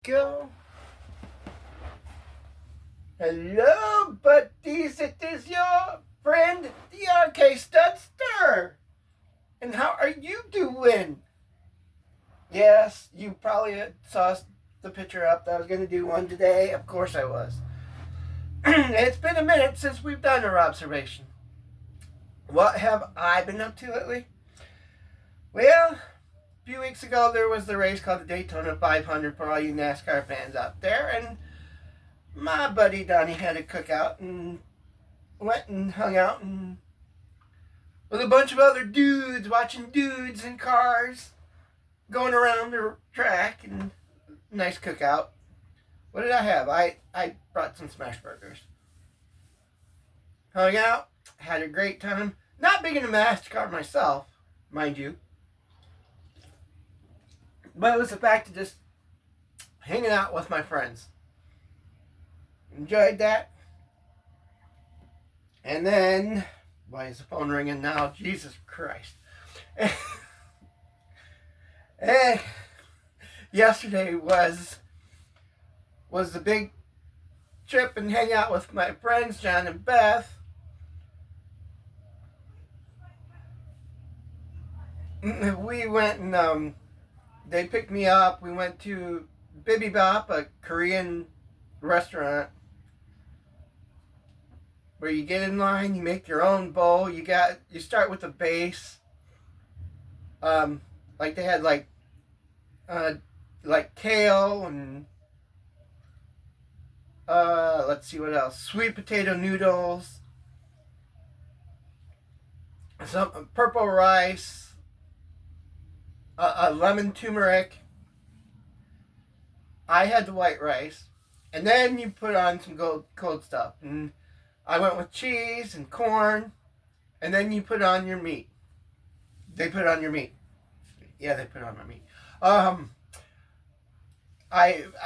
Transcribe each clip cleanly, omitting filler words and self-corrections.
Go. Hello, buddies. It is your friend, the RK Studster. And how are you doing? Yes, you probably saw the picture up that I was going to do one today. Of course I was. It's been a minute since we've done a Robservation. What have I been up to lately? Well, a few weeks ago there was the race called the Daytona 500 for all you NASCAR fans out there, and my buddy Donnie had a cookout and went and hung out and with a bunch of other dudes, watching dudes in cars going around the track, and nice cookout. What did I have? I brought some smash burgers. Hung out, had a great time. Not big into NASCAR myself, mind you. But it was the fact of just hanging out with my friends. Enjoyed that. And then, why is the phone ringing now? Jesus Christ. Yesterday was the big trip and hang out with my friends, John and Beth. We went and they picked me up. We went to Bibimbap, a Korean restaurant where you get in line, you make your own bowl. You start with a base. Like they had like kale and let's see what else. Sweet potato noodles, some purple rice, a lemon turmeric. I had the white rice, and then you put on some cold stuff. And I went with cheese and corn, and then you put on your meat. They put on your meat. Yeah, they put on my meat. I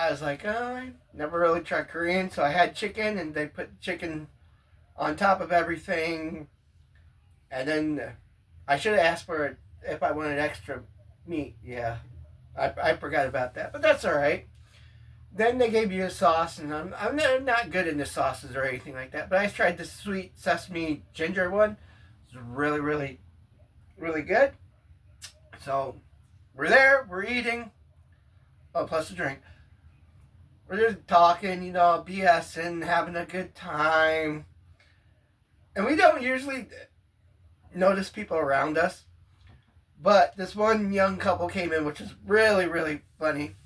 was like, oh, I never really tried Korean, so I had chicken, and they put chicken on top of everything. And then I should have asked for it if I wanted extra meat. Yeah, I forgot about that, but that's all right. Then they gave you a sauce, and I'm not good into sauces or anything like that, but I tried the sweet sesame ginger one. It's really, really, really good. So we're there, we're eating. Oh, plus a drink. We're just talking, BSing, having a good time. And we don't usually notice people around us. But this one young couple came in, which is really, really funny.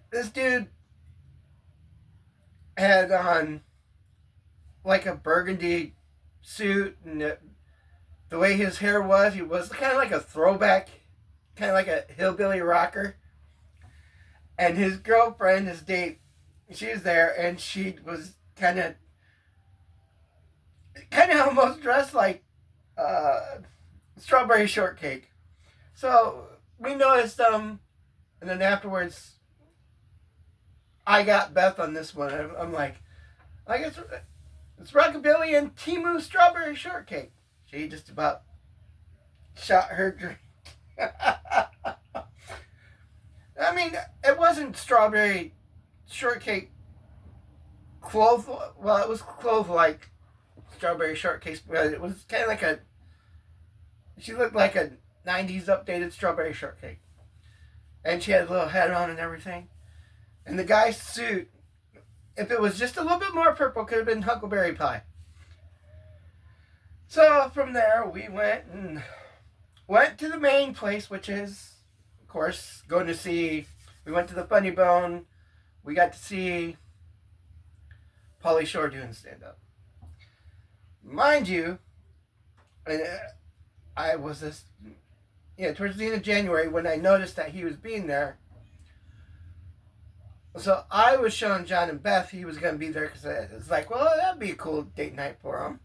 This dude had on like a burgundy suit, and the way his hair was, he was kind of like a throwback, kind of like a hillbilly rocker. And his girlfriend, his date, she was there, and she was kind of almost dressed like strawberry shortcake. So we noticed them, and then afterwards, I got Beth on this one. I'm like, I guess it's rockabilly and Timu strawberry shortcake. She just about shot her drink. I mean, it wasn't strawberry shortcake clove. Well, it was clove-like strawberry shortcake, but it was kind of like she looked like a 90s updated strawberry shortcake. And she had a little hat on and everything. And the guy's suit, if it was just a little bit more purple, could have been Huckleberry Pie. So from there, we went to the main place, which is, of course, we went to the Funny Bone. We got to see Pauly Shore doing stand-up. Mind you, I was towards the end of January when I noticed that he was being there. So I was showing John and Beth he was going to be there because it's like, well, that'd be a cool date night for him.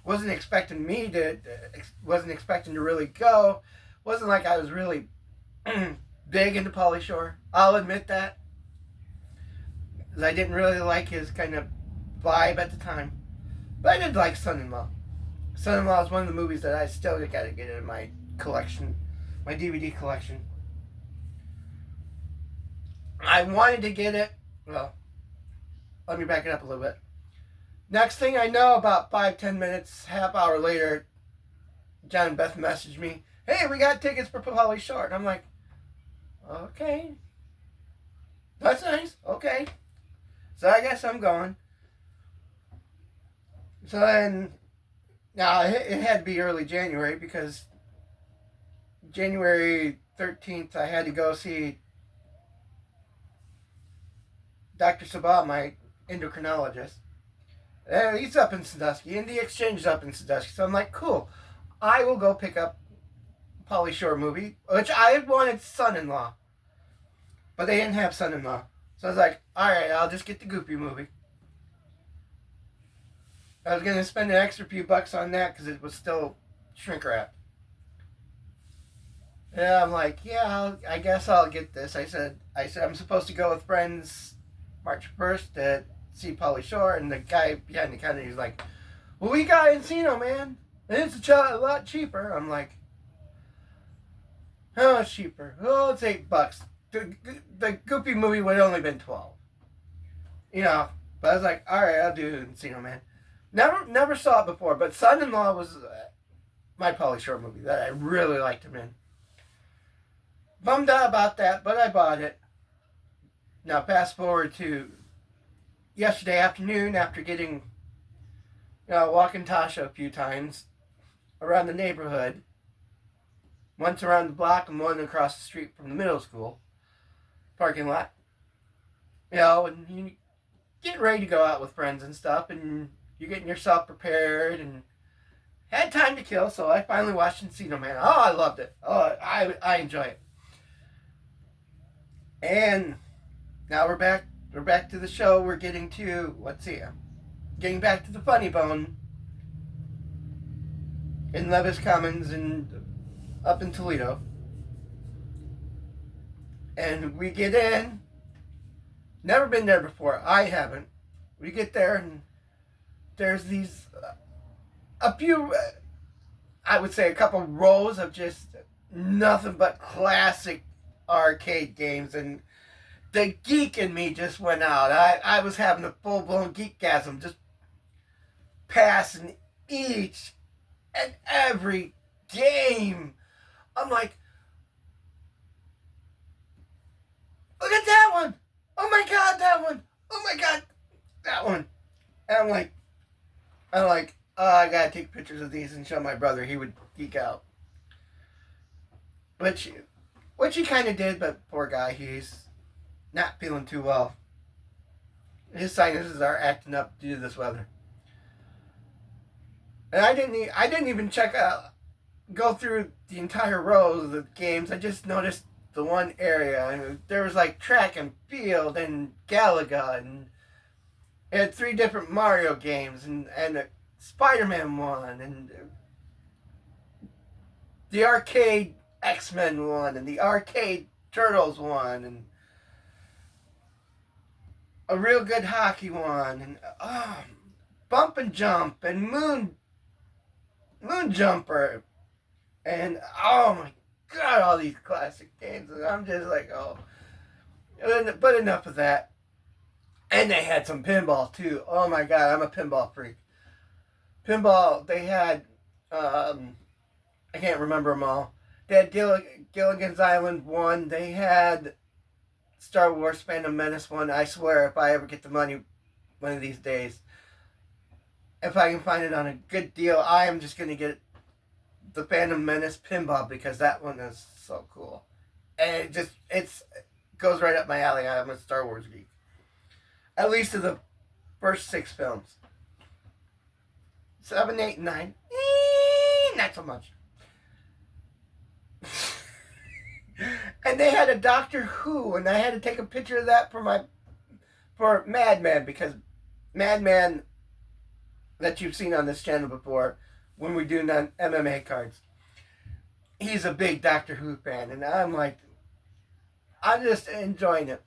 Wasn't expecting to really go. Wasn't like I was really big into Pauly Shore. I'll admit that. I didn't really like his kind of vibe at the time. But I did like Son-in-Law. Son-in-Law is one of the movies that I still got to get in my collection, my DVD collection. I wanted to get it. Well, let me back it up a little bit. Next thing I know, about 5-10 minutes, half hour later, John and Beth messaged me, "Hey, we got tickets for Pauly Shore." And I'm like, "Okay, that's nice. Okay." So I guess I'm going. So then, now it had to be early January because January 13th I had to go see Dr. Sabah, my endocrinologist. He's up in Sandusky, and the exchange is up in Sandusky. So I'm like, cool. I will go pick up Pauly Shore movie, which I had wanted Son-in-Law, but they didn't have Son-in-Law. So I was like, all right, I'll just get the Goopy movie. I was gonna spend an extra few bucks on that because it was still shrink wrap. And I'm like, yeah, I guess I'll get this. I said I'm supposed to go with friends March 1st to see Pauly Shore, and the guy behind the counter, he's like, "Well, we got Encino, man, and it's a lot cheaper." I'm like, "How much cheaper?" "Oh, it's $8. The Goopy movie would have only been 12. You know, but I was like, all right, I'll do Encino Man. Never saw it before, but Son-in-Law was my Pauly Shore movie that I really liked him in. Bummed out about that, but I bought it. Now, fast forward to yesterday afternoon after getting, walking Tasha a few times around the neighborhood. Once around the block and one across the street from the middle school parking lot. And you getting ready to go out with friends and stuff, and you're getting yourself prepared and had time to kill, so I finally watched Encino Man. Oh, I loved it. Oh, I enjoy it. And now we're back to the show. We're getting to, getting back to the Funny Bone in Levis Commons and up in Toledo. And we get in. Never been there before. I haven't. We get there and there's these, a few, I would say a couple rows of just nothing but classic arcade games, and the geek in me just went out. I was having a full-blown geekgasm, just passing each and every game. I'm like, look at that one! Oh my god, that one! Oh my god, that one! And I'm like, oh, I gotta take pictures of these and show my brother. He would geek out. Which he kind of did, but poor guy, he's not feeling too well. His sinuses are acting up due to this weather. And I didn't even go through the entire rows of the games. I just noticed the one area, and there was like track and field and Galaga, and it had 3 different Mario games, and a Spider-Man one, and the arcade X-Men one, and the arcade Turtles one, and a real good hockey one, and Bump and Jump, and Moon Jumper, and oh my god, all these classic games, and I'm just like, oh. But enough of that. And they had some pinball too. Oh my god, I'm a pinball freak. Pinball, they had, I can't remember them all. They had Gilligan's Island 1. They had Star Wars Phantom Menace 1. I swear, if I ever get the money one of these days, if I can find it on a good deal, I am just going to get the Phantom Menace pinball because that one is so cool. And it goes right up my alley. I'm a Star Wars geek. At least to the first 6 films. 7, 8, and 9. Not so much. And they had a Doctor Who, and I had to take a picture of that for Madman, because Madman, that you've seen on this channel before, when we do MMA cards, he's a big Doctor Who fan, and I'm just enjoying it.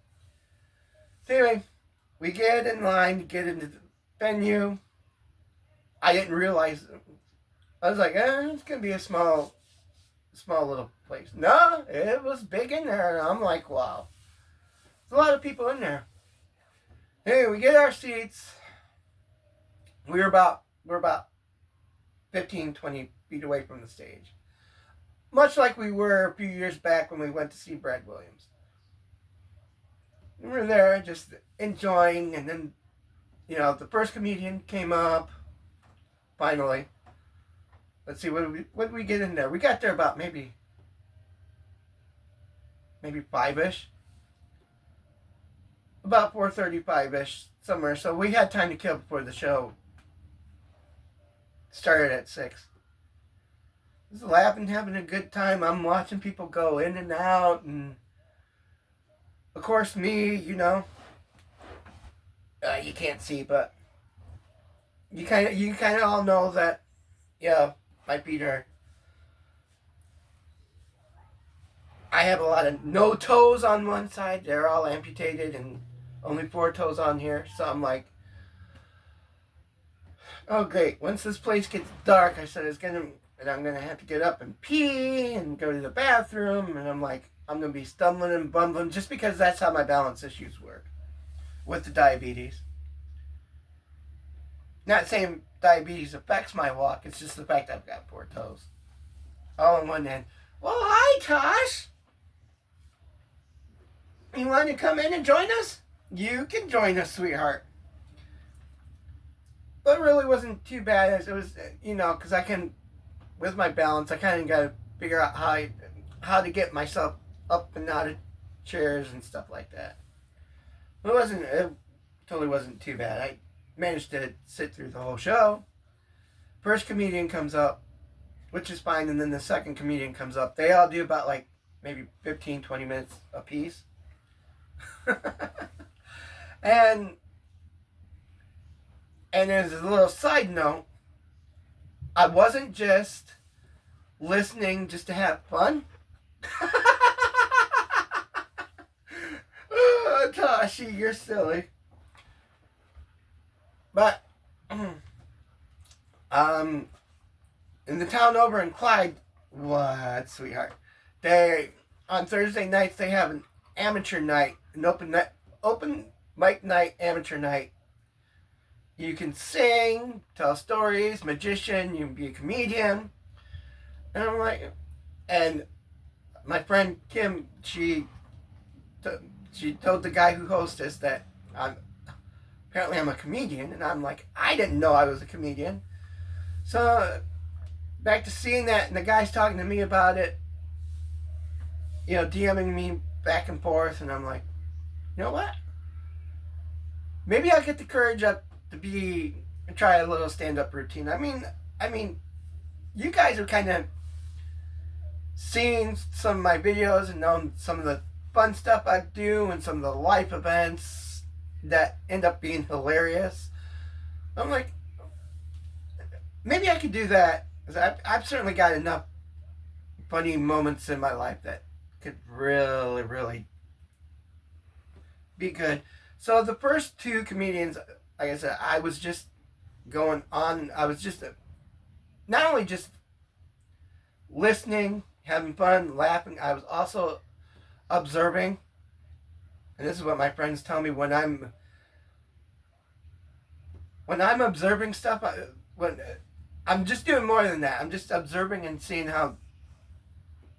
So anyway, we get in line to get into the venue. I didn't realize, I was like, it's going to be a small little place. No, it was big in there, and I'm like, wow. There's a lot of people in there. Hey, we get our seats. We're about 15, 20 feet away from the stage. Much like we were a few years back when we went to see Brad Williams. We were there just enjoying, and then, the first comedian came up, finally. Let's see, what did we get in there? We got there about maybe 5-ish. About 4:35-ish, somewhere. So we had time to kill before the show started at 6. Just laughing, having a good time. I'm watching people go in and out, and of course me, you can't see, but you kind of all know that, my feet are. I have a lot of no toes on one side. They're all amputated, and only 4 toes on here. So I'm like, oh great. Once this place gets dark, I said I'm gonna have to get up and pee and go to the bathroom, and I'm like, I'm gonna be stumbling and bumbling just because that's how my balance issues work with the diabetes. Not saying diabetes affects my walk, it's just the fact I've got 4 toes. All in one hand. Well, hi, Tosh. You want to come in and join us? You can join us, sweetheart. But it really wasn't too bad. It was, because with my balance, I kind of got to figure out how to get myself up and out of chairs and stuff like that. It totally wasn't too bad. I managed to sit through the whole show. First comedian comes up, which is fine, and then the second comedian comes up. They all do about maybe 15, 20 minutes a piece. and as a little side note, I wasn't just listening just to have fun. Oh, Tashi, you're silly. But in the town over in Clyde, what, sweetheart? On Thursday nights they have an amateur night, an open mic night, amateur night. You can sing, tell stories, magician, you can be a comedian. And I'm like, and my friend Kim, she told the guy who hosts us that apparently I'm a comedian, and I'm like, I didn't know I was a comedian. So back to seeing that, and the guy's talking to me about it, DMing me back and forth, and I'm like, you know what? Maybe I'll get the courage up to try a little stand-up routine. I mean, you guys have kind of seen some of my videos and known some of the fun stuff I do and some of the life events that end up being hilarious. I'm like, maybe I could do that. I've certainly got enough funny moments in my life that could really, really be good. So the first 2 comedians, like I said, I was just going on. I was just not only just listening, having fun, laughing. I was also observing. And this is what my friends tell me when I'm observing stuff. I'm just doing more than that. I'm just observing and seeing how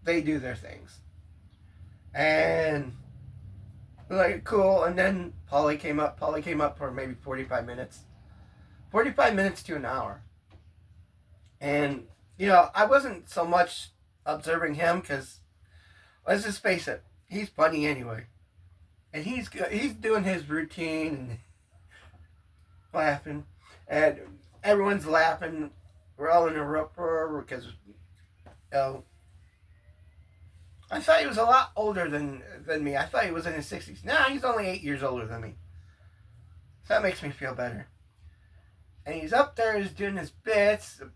they do their things. And like, cool. And then Pauly came up for maybe 45 minutes. 45 minutes to an hour. And, I wasn't so much observing him because, let's just face it, he's funny anyway. And he's doing his routine and laughing. And everyone's laughing. We're all in a uproar because, I thought he was a lot older than me. I thought he was in his 60s. Nah, he's only 8 years older than me. So that makes me feel better. And he's up there, he's doing his bits, the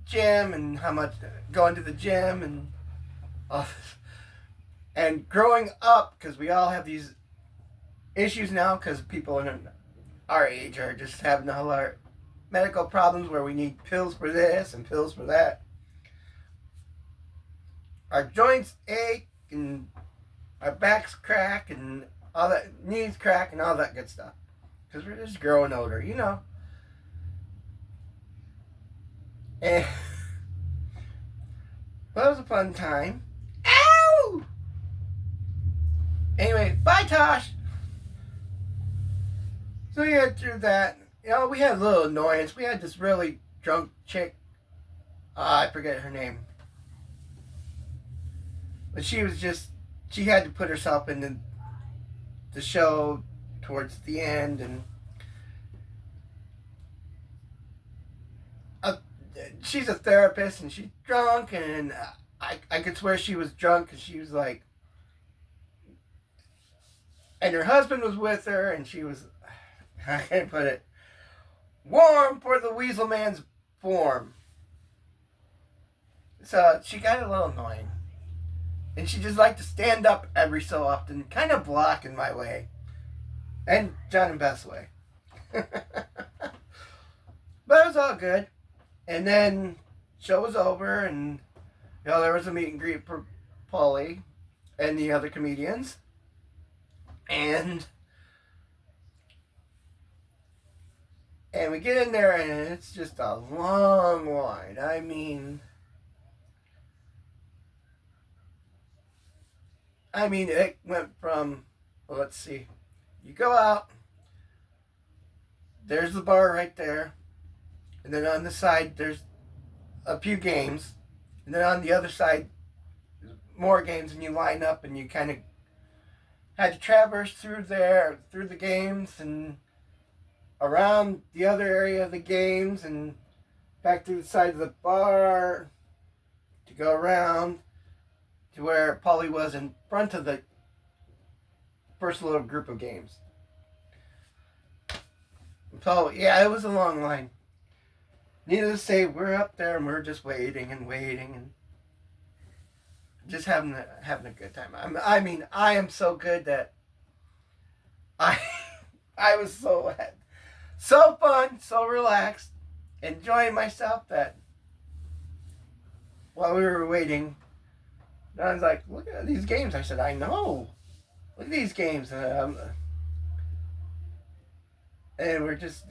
gym, and how much going to the gym, and and growing up, because we all have these issues now, because people in our age are just having a lot of medical problems where we need pills for this and pills for that. Our joints ache and our backs crack, and all that knees crack and all that good stuff. Because we're just growing older, you know. And but it was a fun time. Ow! Anyway, bye, Tosh. So we got through that. You know, we had a little annoyance. We had this really drunk chick. I forget her name. But she had to put herself in the show towards the end. And she's a therapist and she's drunk. And I could swear she was drunk because she was like, and her husband was with her and she was, how can I put it? Warm for the Weasel Man's form. So she got a little annoying. And she just liked to stand up every so often, kind of block in my way. And John and Beth's way. But it was all good. And then show was over and you know there was a meet and greet for Pauly and the other comedians. And we get in there and it's just a long line. I mean it went from, well, let's see. You go out, there's the bar right there, and then on the side there's a few games, and then on the other side more games, and you line up and you kind of had to traverse through the games and around the other area of the games and back to the side of the bar to go around to where Pauly was in front of the first little group of games. So, yeah, it was a long line. Needless to say, we're up there and we're just waiting and just having a good time. I am so good that I was so fun, so relaxed, enjoying myself that while we were waiting, Don's like, look at these games. I said, I know. Look at these games. And we're just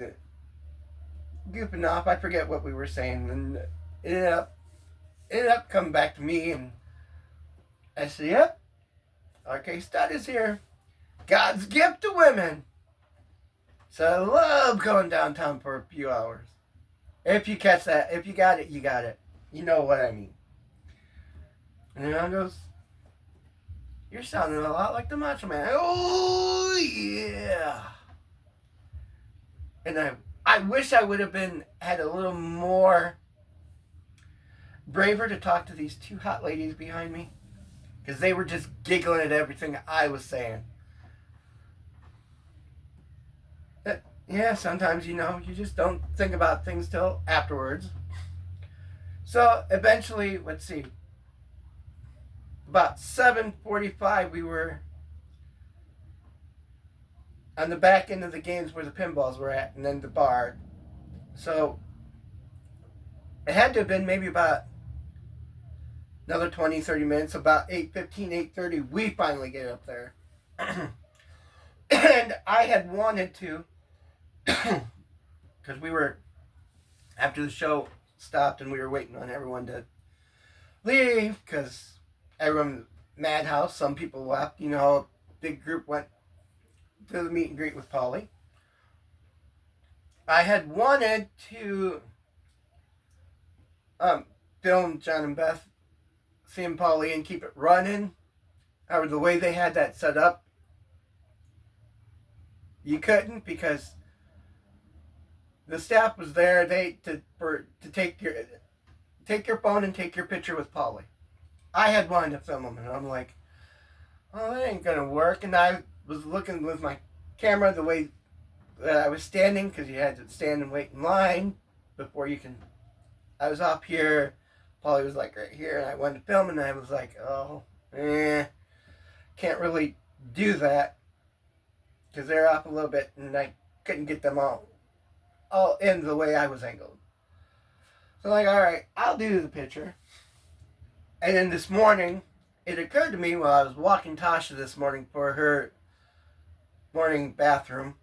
goofing off. I forget what we were saying. And it ended up coming back to me. And I said, yep. RK Stud is here. God's gift to women. So I love going downtown for a few hours. If you catch that. If you got it, you got it. You know what I mean. And then Don goes, you're sounding a lot like the Macho Man. Oh, yeah. And I wish I would have had a little more braver to talk to these two hot ladies behind me. Because they were just giggling at everything I was saying. But, yeah, sometimes, you just don't think about things till afterwards. So, eventually, let's see. About 7:45, we were on the back end of the games where the pinballs were at, and then the bar. So it had to have been maybe about another 20, 30 minutes. About 8:15, 8:30, we finally get up there. And I had wanted to, because we were, after the show stopped and we were waiting on everyone to leave, because everyone madhouse, some people left, a big group went to the meet and greet with Pauly. I had wanted to film John and Beth seeing Pauly and keep it running. However, the way they had that set up, you couldn't, because the staff was there to take your phone and take your picture with Pauly. I had wanted to film him, and I'm like, oh, that ain't gonna work. And I was looking with my camera the way that I was standing, because you had to stand and wait in line before you can. I was up here, Pauly was like right here, and I wanted to film, and I was like, oh, can't really do that, because they're off a little bit, and I couldn't get them all in the way I was angled. So I'm like, all right, I'll do the picture. And then this morning, it occurred to me while I was walking Tasha this morning for her morning bathroom.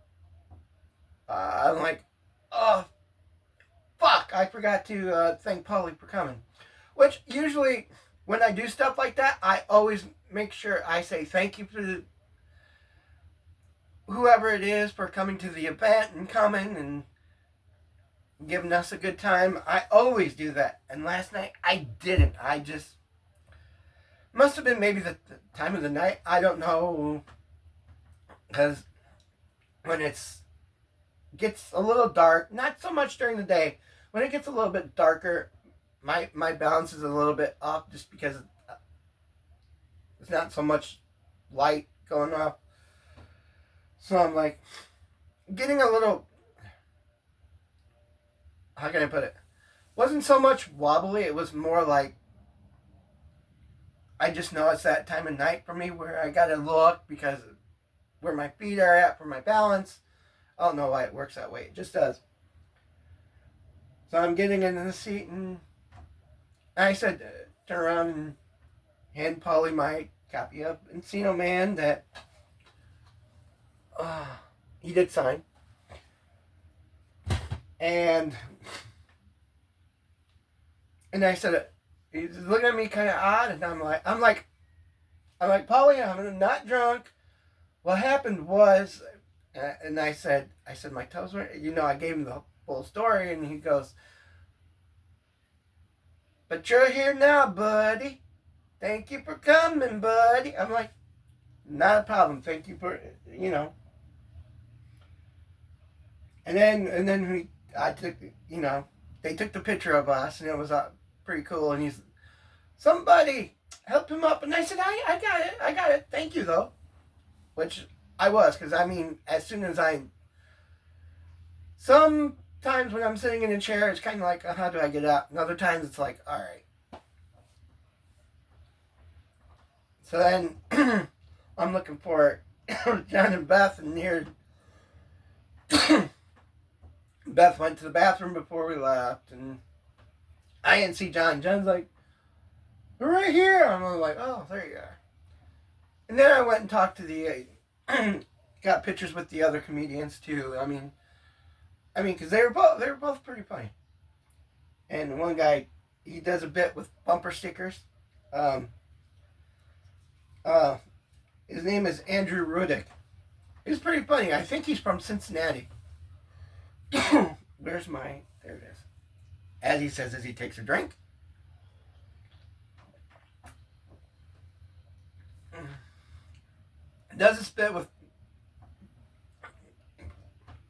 I'm like, oh, fuck, I forgot to thank Pauly for coming. Which usually, when I do stuff like that, I always make sure I say thank you to whoever it is for coming to the event and coming and giving us a good time. I always do that. And last night, I didn't. I just, must have been maybe the time of the night. I don't know. Because when it's gets a little dark, not so much during the day, when it gets a little bit darker, my balance is a little bit off just because it's not so much light going off. So I'm like getting a little, how can I put it? Wasn't so much wobbly, it was more like I just know it's that time of night for me where I gotta look because where my feet are at for my balance. I don't know why it works that way. It just does. So I'm getting into the seat and I said, turn around and hand Pauly my copy of Encino Man that he did sign. And I said, he's looking at me kind of odd, and I'm like, Pauly, I'm not drunk. What happened was, and I said, my toes were, I gave him the full story, and he goes, but you're here now, buddy. Thank you for coming, buddy. I'm like, not a problem. Thank you for, And then I took, they took the picture of us, and it was pretty cool. And he's, somebody help him up, and I said, I got it. Thank you though, which I was, because as soon as sometimes when I'm sitting in a chair, it's kind of like, how do I get up? And other times it's like, all right. So then I'm looking for John and Beth, and here Beth went to the bathroom before we left, and I didn't see John. John's like, we're right here. I'm like, oh, there you are. And then I went and talked to the, got pictures with the other comedians too. Because they were both pretty funny. And one guy, he does a bit with bumper stickers. His name is Andrew Rudick. He's pretty funny. I think he's from Cincinnati. There it is. As he says as he takes a drink. Does this bit with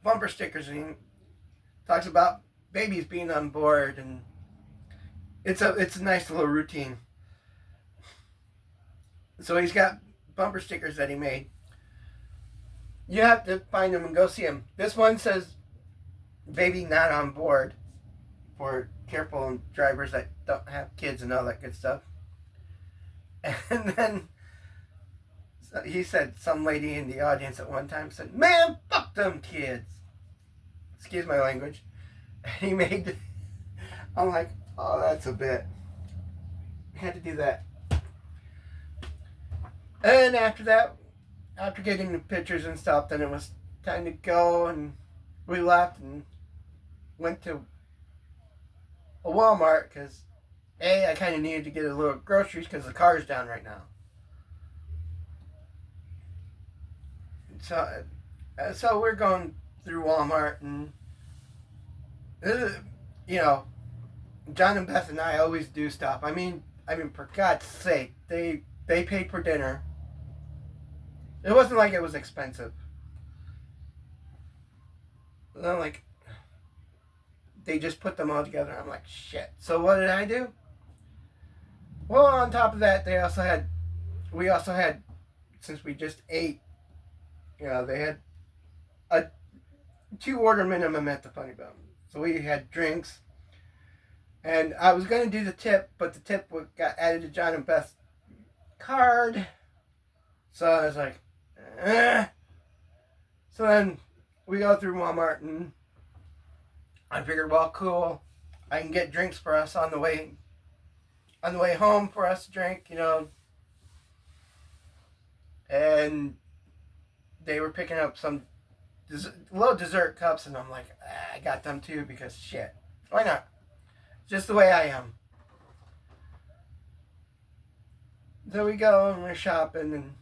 bumper stickers, and he talks about babies being on board, and it's a nice little routine. So he's got bumper stickers that he made. You have to find them and go see them. This one says baby not on board for careful drivers that don't have kids and all that good stuff. And then he said, some lady in the audience at one time said, man, fuck them kids. Excuse my language. He made, I'm like, oh, that's a bit. I had to do that. And after that, after getting the pictures and stuff, then it was time to go, and we left and went to a Walmart because I kind of needed to get a little groceries because the car's down right now. So we're going through Walmart, and John and Beth and I always do stuff. For God's sake, they paid for dinner. It wasn't like it was expensive. They just put them all together. I'm like, shit. So what did I do? Well, on top of that, we also had, since we just ate, they had a 2-order minimum at the Funny Bone. So we had drinks. And I was going to do the tip, but the tip got added to John and Beth's card. So I was like, So then we go through Walmart, and I figured, well, cool, I can get drinks for us on the way home for us to drink, And they were picking up some little dessert cups, and I'm like, I got them too because shit, why not? Just the way I am. So we go and we're shopping, and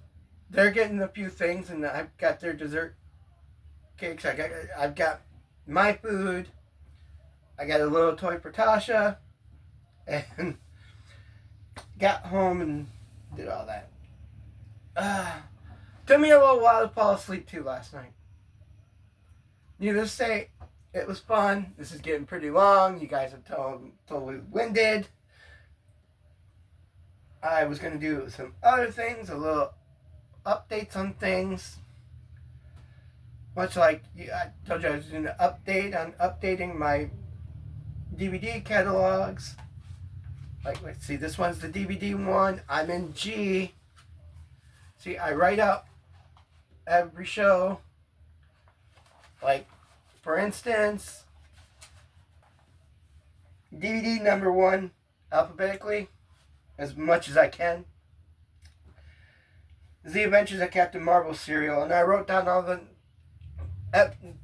they're getting a few things, and I've got their dessert cakes. I've got my food. I got a little toy for Tasha, and got home and did all that. Took me a little while to fall asleep too last night. Needless to say, it was fun. This is getting pretty long. You guys are totally winded. I was going to do some other things, a little updates on things. Much like I told you I was doing an update on updating my DVD catalogs. Like, let's see, this one's the DVD one. I'm in G. See, I write up every show. Like, for instance, DVD number 1 alphabetically, as much as I can, is The Adventures of Captain Marvel serial, and I wrote down all the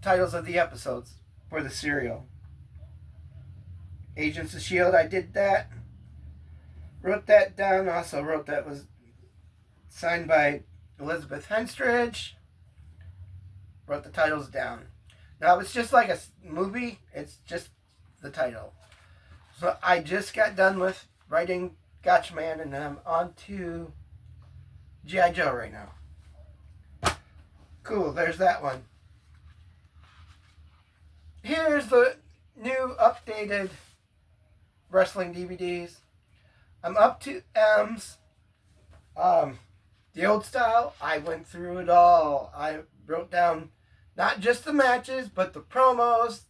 titles of the episodes for the serial. Agents of S.H.I.E.L.D., I did that. Wrote that down. Also wrote that was signed by Elizabeth Henstridge. Wrote the titles down. Now, it's just like a movie. It's just the title. So I just got done with writing Gotcha Man, and I'm on to G.I. Joe right now. Cool, there's that one. Here's the new updated wrestling DVDs. I'm up to M's. The old style, I went through it all. I wrote down not just the matches, but the promos,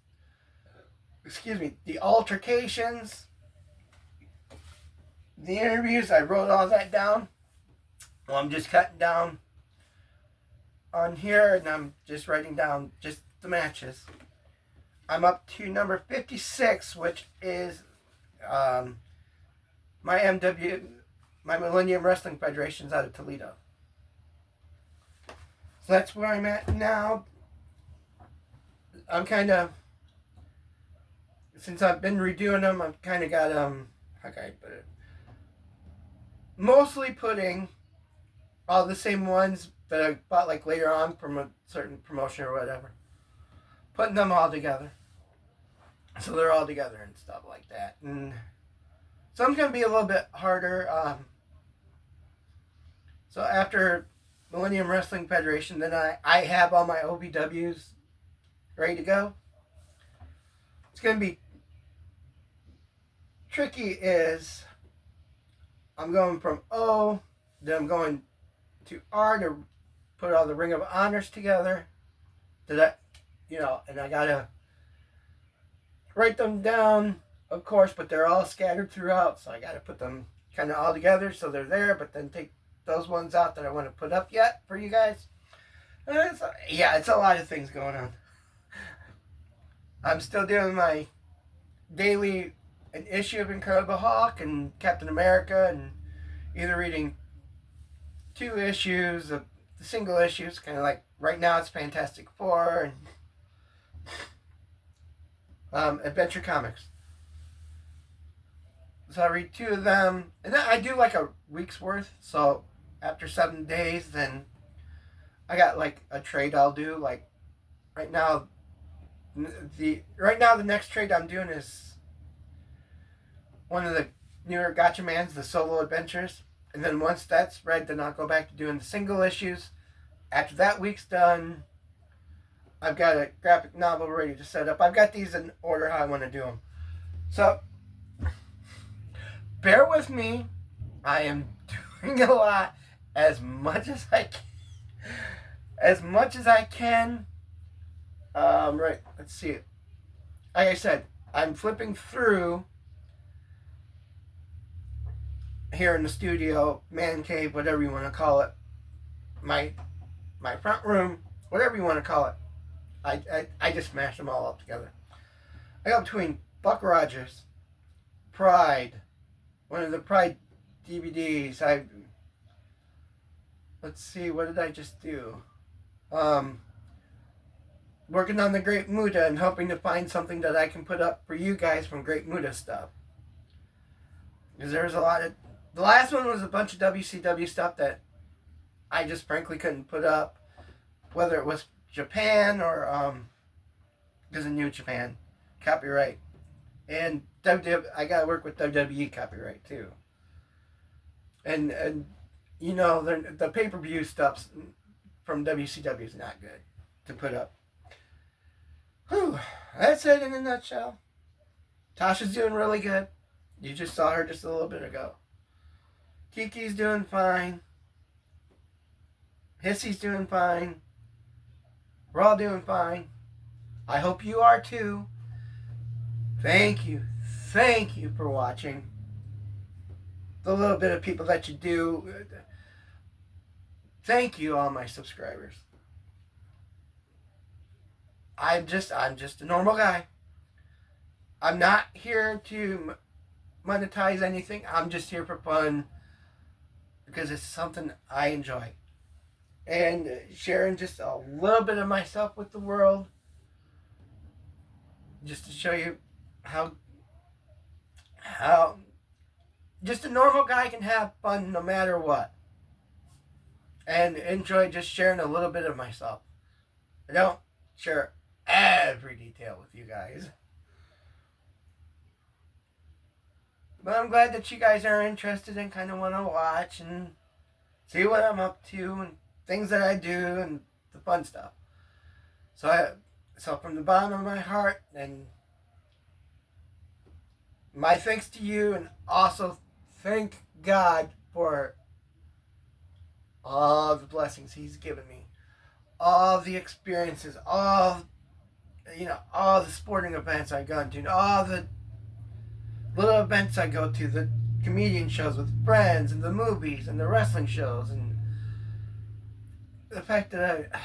the altercations, the interviews. I wrote all that down. Well, I'm just cutting down on here, and I'm just writing down just the matches. I'm up to number 56, which is my Millennium Wrestling Federation's out of Toledo. So that's where I'm at now. I'm kind of, since I've been redoing them, I've kind of got, how can I put it? Mostly putting all the same ones that I bought like later on from a certain promotion or whatever. Putting them all together. So they're all together and stuff like that. And some's going to be a little bit harder. So after Millennium Wrestling Federation, then I have all my OVWs ready to go. It's going to be tricky is I'm going from O, then I'm going to R to put all the Ring of Honors together. And I got to write them down, of course, but they're all scattered throughout, so I got to put them kind of all together so they're there, but then take those ones out that I want to put up yet for you guys. It's a lot of things going on. I'm still doing my daily an issue of Incredible Hulk and Captain America, and either reading 2 issues of the single issues, kind of like right now it's Fantastic Four and Adventure Comics. So I read 2 of them, and then I do like a week's worth. So after 7 days, then I got like a trade I'll do. Like right now, the next trade I'm doing is one of the newer Gotcha Mans, the solo adventures. And then once that's read, then I'll go back to doing the single issues. After that week's done, I've got a graphic novel ready to set up. I've got these in order how I want to do them. So bear with me. I am doing a lot, as much as I can. Right, let's see it. Like I said, I'm flipping through here in the studio, man cave, whatever you want to call it, my front room, whatever you want to call it. I just mashed them all up together. I got between Buck Rogers, Pride, one of the Pride DVDs. Let's see, what did I just do? Um, Working on the Great Muda and hoping to find something that I can put up for you guys from Great Muda stuff. Because there's a lot of... The last one was a bunch of WCW stuff that I just frankly couldn't put up. Whether it was Japan or... because of New Japan. Copyright. And I gotta work with WWE copyright too. And you know, the pay-per-view stuff from WCW is not good to put up. Whew, that's it in a nutshell. Tasha's doing really good. You just saw her just a little bit ago. Kiki's doing fine. Hissy's doing fine. We're all doing fine. I hope you are too. Thank you. Thank you for watching. The little bit of people that you do. Thank you, all my subscribers. I'm just a normal guy. I'm not here to monetize anything. I'm just here for fun because it's something I enjoy. And sharing just a little bit of myself with the world, just to show you how just a normal guy can have fun no matter what, and enjoy just sharing a little bit of myself. I don't share every detail with you guys, but I'm glad that you guys are interested and kind of want to watch and see what I'm up to and things that I do and the fun stuff. So from the bottom of my heart, and my thanks to you, and also thank God for all the blessings He's given me, all the experiences, all the sporting events I've gone to, all the little events I go to, the comedian shows with friends, and the movies, and the wrestling shows, and the fact that I've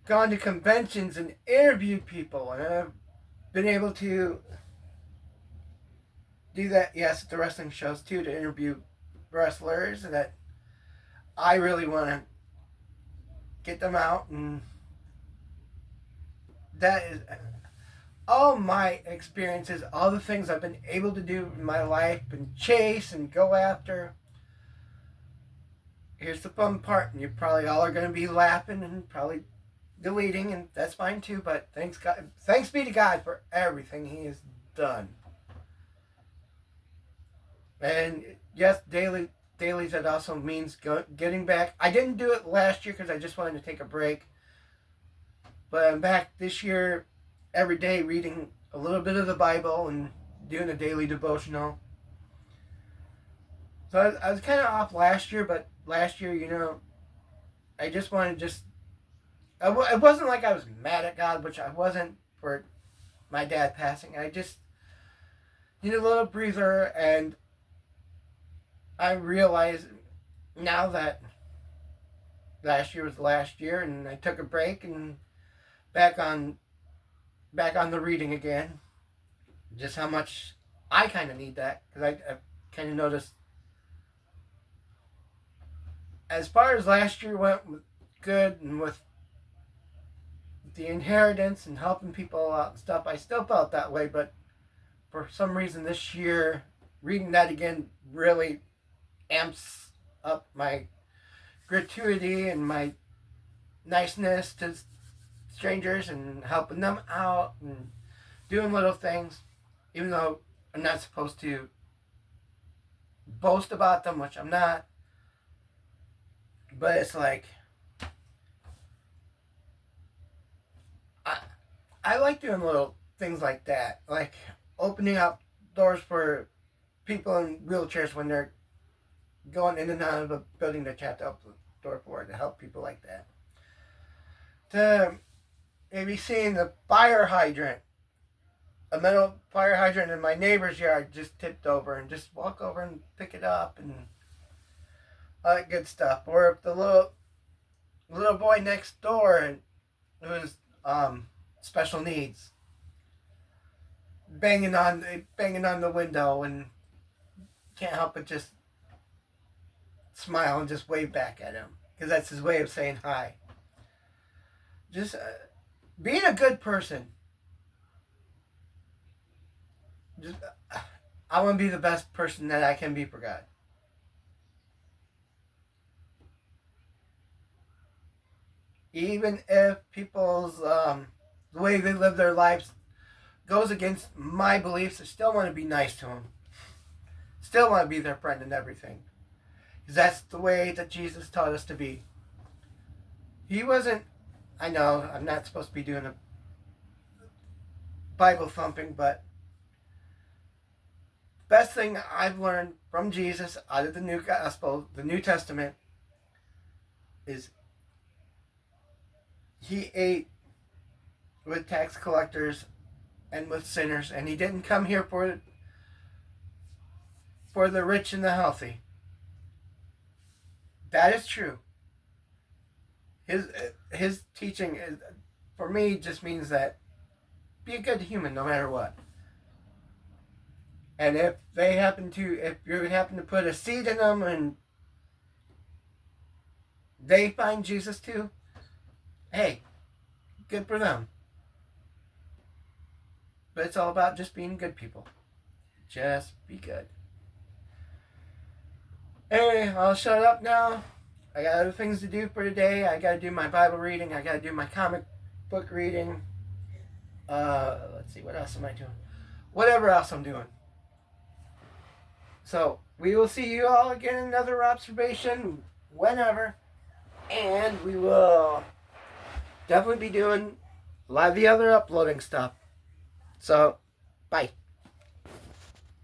gone to conventions and interviewed people, and I've been able to do that, yes, at the wrestling shows too, to interview wrestlers, and that I really want to get them out, and that is all my experiences, all the things I've been able to do in my life and chase and go after. Here's the fun part, and you probably all are going to be laughing and probably deleting, and that's fine too, but thanks be to God for everything He has done. And yes, dailies, that also means getting back. I didn't do it last year because I just wanted to take a break, but I'm back this year every day reading a little bit of the Bible and doing a daily devotional. So I was kind of off last year, but last year, I just wanted it wasn't like I was mad at God, which I wasn't for my dad passing. I just needed a little breather, and I realize now that last year was the last year, and I took a break and back on the reading again. Just how much I kind of need that, because I kind of noticed as far as last year went good, and with the inheritance and helping people out and stuff, I still felt that way, but for some reason this year, reading that again really amps up my gratuity and my niceness to strangers and helping them out and doing little things, even though I'm not supposed to boast about them, which I'm not. But it's like, I like doing little things like that, like opening up doors for people in wheelchairs when they're going in and out of a building that you have to open the door for, to help people like that. To maybe seeing the fire hydrant, a metal fire hydrant in my neighbor's yard just tipped over, and just walk over and pick it up and all that good stuff. Or if the little boy next door who's special needs, banging on the window, and can't help but just smile and just wave back at him, because that's his way of saying hi. just being a good person. Just I want to be the best person that I can be for God. Even if people's the way they live their lives goes against my beliefs, I still want to be nice to them. Still want to be their friend and everything. Because that's the way that Jesus taught us to be. He wasn't, I know I'm not supposed to be doing a Bible thumping, but best thing I've learned from Jesus out of the New Gospel, the New Testament, is he ate with tax collectors and with sinners, and he didn't come here for the rich and the healthy. That is true. His teaching is, for me, just means that be a good human no matter what. And if you happen to put a seed in them and they find Jesus too, hey, good for them. But it's all about just being good people. Just be good. Anyway, I'll shut up now. I got other things to do for today. I got to do my Bible reading. I got to do my comic book reading. Let's see, what else am I doing? Whatever else I'm doing. So, we will see you all again in another Robservation whenever. And we will definitely be doing a lot of the other uploading stuff. So, bye.